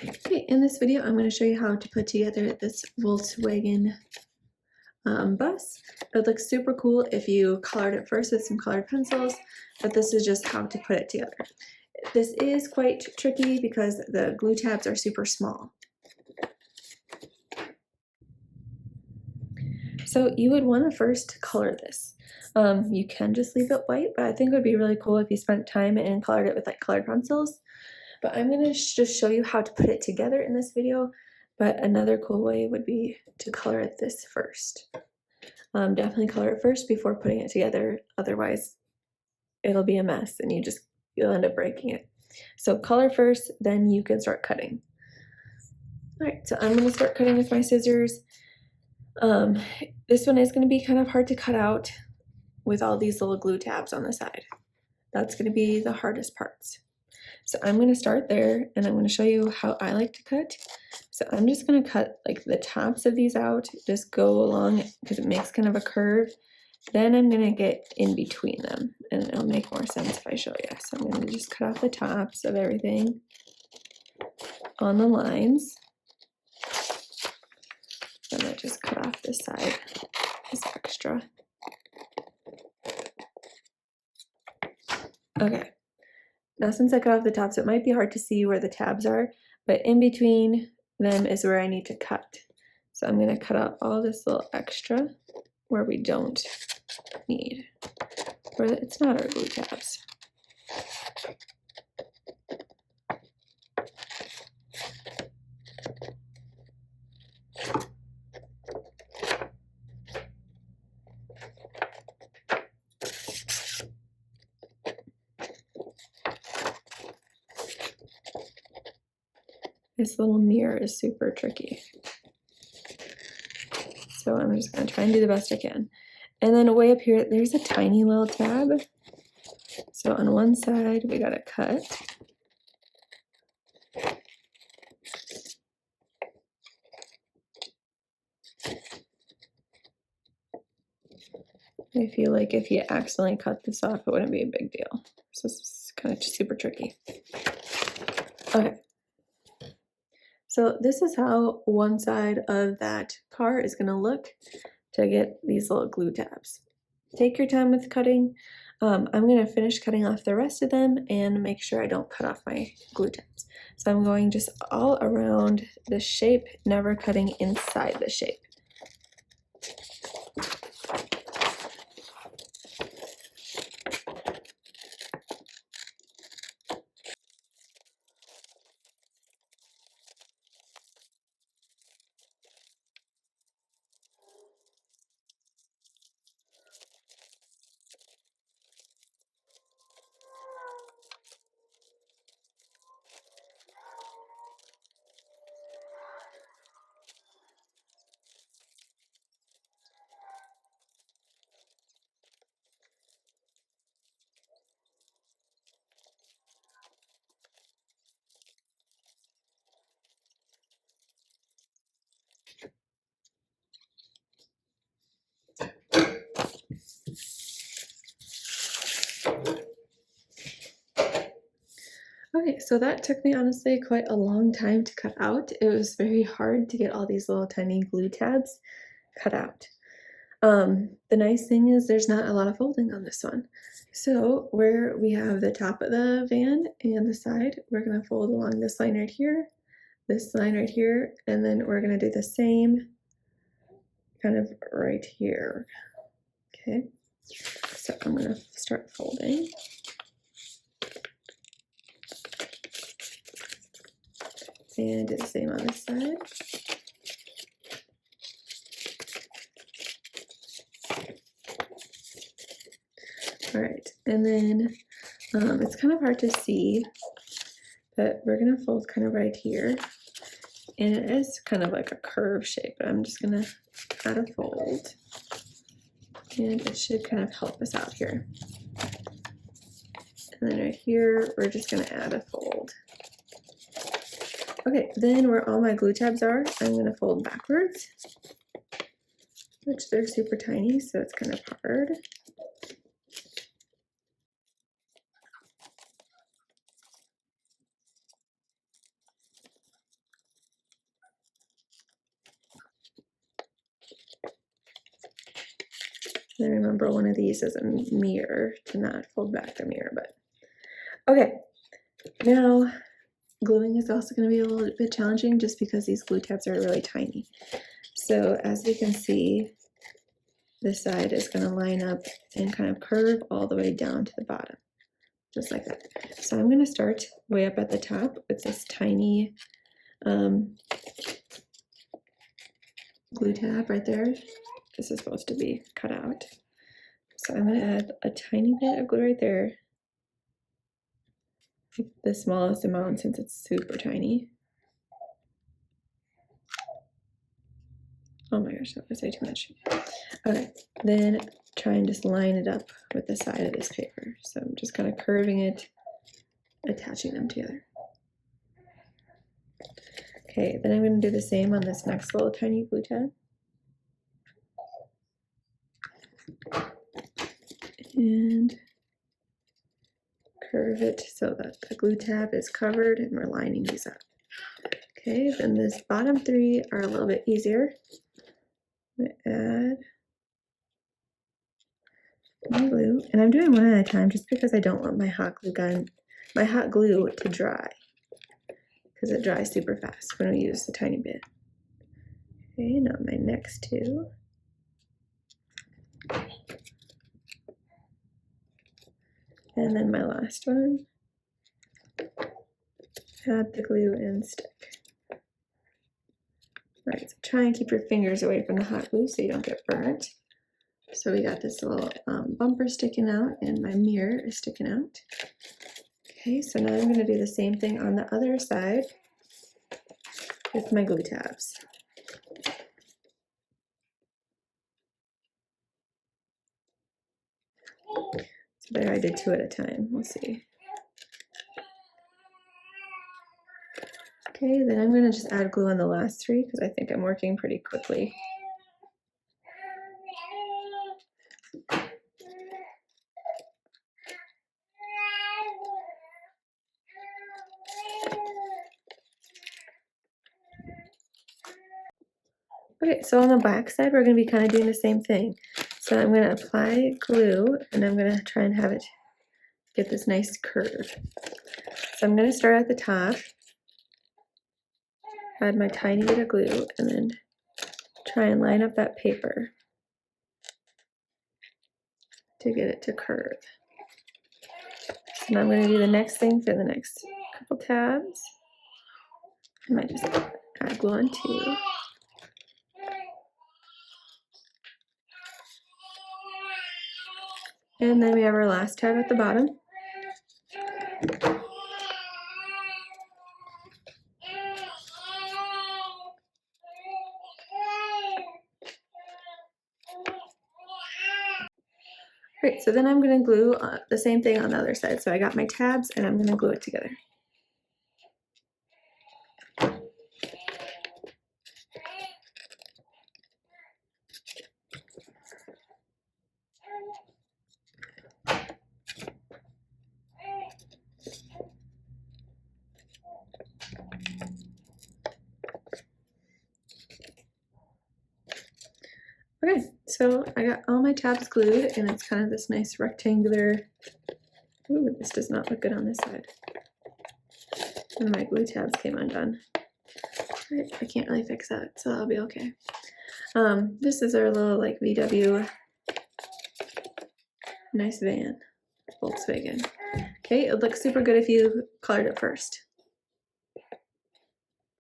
Okay, in this video, I'm going to show you how to put together this Volkswagen bus. It looks super cool if you colored it first with some colored pencils, but this is just how to put it together. This is quite tricky because the glue tabs are super small. So you would want to first color this. You can just leave it white, but I think it would be really cool if you spent time and colored it with like colored pencils. But I'm going to just show you how to put it together in this video. But another cool way would be to color this first. Definitely color it first before putting it together. Otherwise, it'll be a mess and you'll end up breaking it. So color first, then you can start cutting. All right, so I'm going to start cutting with my scissors. This one is going to be kind of hard to cut out with all these little glue tabs on the side. That's going to be the hardest parts. So I'm going to start there and I'm going to show you how I like to cut. So I'm just going to cut like the tops of these out, just go along because it makes kind of a curve. Then I'm going to get in between them and it'll make more sense if I show you. So I'm going to just cut off the tops of everything on the lines. I'm going to just cut off this side, this extra. Okay. Now since I cut off the tops, it might be hard to see where the tabs are, but in between them is where I need to cut. So I'm going to cut out all this little extra where we don't need, where it's not our glue tabs. This little mirror is super tricky. So I'm just going to try and do the best I can. And then way up here, there's a tiny little tab. So on one side, we got to cut. I feel like if you accidentally cut this off, it wouldn't be a big deal. So this is kind of super tricky. Okay. So this is how one side of that car is going to look to get these little glue tabs. Take your time with cutting. I'm going to finish cutting off the rest of them and make sure I don't cut off my glue tabs. So I'm going just all around the shape, never cutting inside the shape. Okay, so that took me honestly quite a long time to cut out. It was very hard to get all these little tiny glue tabs cut out. The nice thing is there's not a lot of folding on this one. So where we have the top of the van and the side, we're going to fold along this line right here, this line right here, and then we're going to do the same kind of right here. Okay, so I'm going to start folding. And do the same on this side. All right, and then it's kind of hard to see, but we're gonna fold kind of right here. And it is kind of like a curve shape, but I'm just gonna add a fold. And it should kind of help us out here. And then right here, we're just gonna add a fold. Okay, then where all my glue tabs are, I'm gonna fold backwards, which they're super tiny, so it's kind of hard. And remember, one of these is a mirror to not fold back the mirror, but okay. Now, gluing is also going to be a little bit challenging just because these glue tabs are really tiny. So as you can see, this side is going to line up and kind of curve all the way down to the bottom, just like that. So I'm going to start way up at the top with this tiny glue tab right there. This is supposed to be cut out. So I'm going to add a tiny bit of glue right there. The smallest amount since it's super tiny. Oh my gosh, that was way too much. Okay, then try and just line it up with the side of this paper. So I'm just kind of curving it, attaching them together. Okay, then I'm going to do the same on this next little tiny glue tab. And curve it so that the glue tab is covered and we're lining these up. Okay, then this bottom three are a little bit easier. I'm gonna add my glue, and I'm doing one at a time just because I don't want my hot glue to dry, because it dries super fast when we use a tiny bit. Okay, now my next two. And then my last one. Add the glue and stick. Alright, so try and keep your fingers away from the hot glue so you don't get burnt. So we got this little bumper sticking out and my mirror is sticking out. Okay, so now I'm going to do the same thing on the other side with my glue tabs. So there, I did two at a time. We'll see. Okay, then I'm going to just add glue on the last three because I think I'm working pretty quickly. Okay, so on the back side, we're going to be kind of doing the same thing. So I'm going to apply glue and I'm going to try and have it get this nice curve. So I'm going to start at the top, add my tiny bit of glue, and then try and line up that paper to get it to curve. So now I'm going to do the next thing for the next couple tabs. I might just add glue on two. And then we have our last tab at the bottom. Great, so then I'm going to glue the same thing on the other side. So I got my tabs and I'm going to glue it together. Okay, so I got all my tabs glued and it's kind of this nice rectangular. Ooh, this does not look good on this side. And my glue tabs came undone. Right, I can't really fix that, so I'll be okay. This is our little like VW nice van, Volkswagen. Okay, it looks super good if you colored it first.